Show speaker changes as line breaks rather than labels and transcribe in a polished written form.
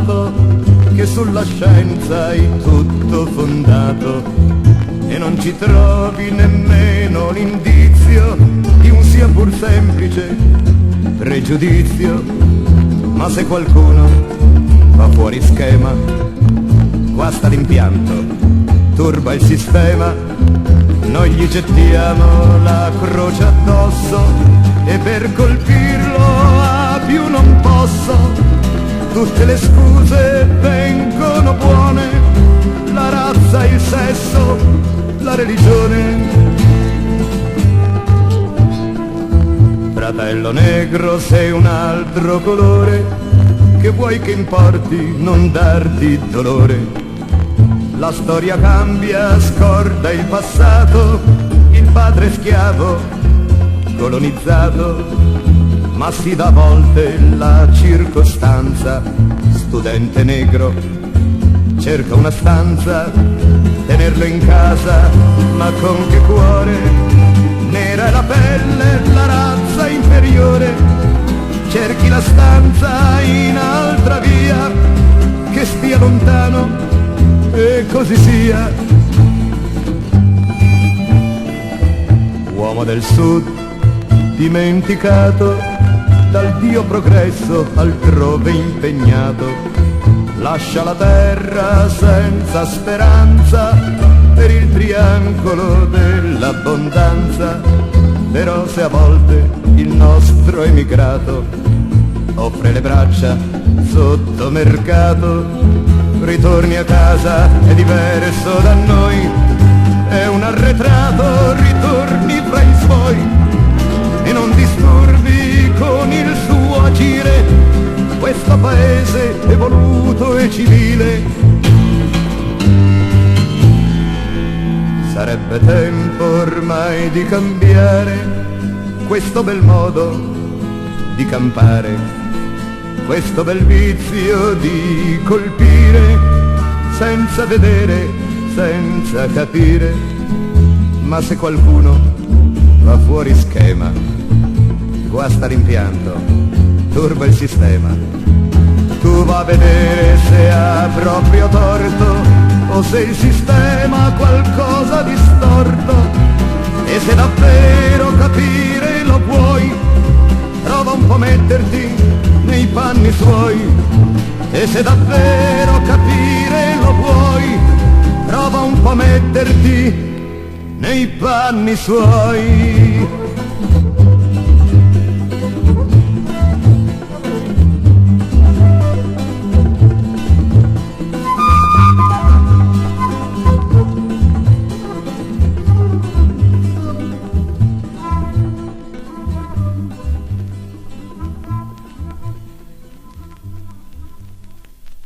trovato che sulla scienza hai tutto fondato e non ci trovi nemmeno l'indizio di un sia pur semplice pregiudizio. Ma se qualcuno va fuori schema, guasta l'impianto, turba il sistema, noi gli gettiamo la croce addosso e per colpirlo a più non posso. Tutte le scuse vengono buone, la razza, il sesso, la religione. Fratello negro, sei un altro colore, che vuoi che importi non darti dolore. La storia cambia, scorda il passato, il padre schiavo, colonizzato, ma si dà a volte la circostanza. Studente negro, cerca una stanza, tenerlo in casa, ma con che cuore? Nera è la pelle, la razza inferiore, cerchi la stanza in altra via, che stia lontano e così sia. Uomo del sud, dimenticato dal dio progresso altrove impegnato, lascia la terra senza speranza per il triangolo dell'abbondanza. Però se a volte il nostro emigrato offre le braccia sotto mercato, ritorni a casa, è diverso da noi, è un arretrato, ritorni fra i suoi e non disturbi con il suo agire questo paese evoluto e civile. Sarebbe tempo ormai di cambiare questo bel modo di campare, questo bel vizio di colpire senza vedere, senza capire. Ma se qualcuno va fuori schema, guasta l'impianto, turba il sistema, tu va a vedere se ha proprio torto o se il sistema ha qualcosa di storto. E se davvero capire lo vuoi, prova un po' metterti nei panni suoi. E se davvero capire lo vuoi, prova un po' metterti nei panni suoi.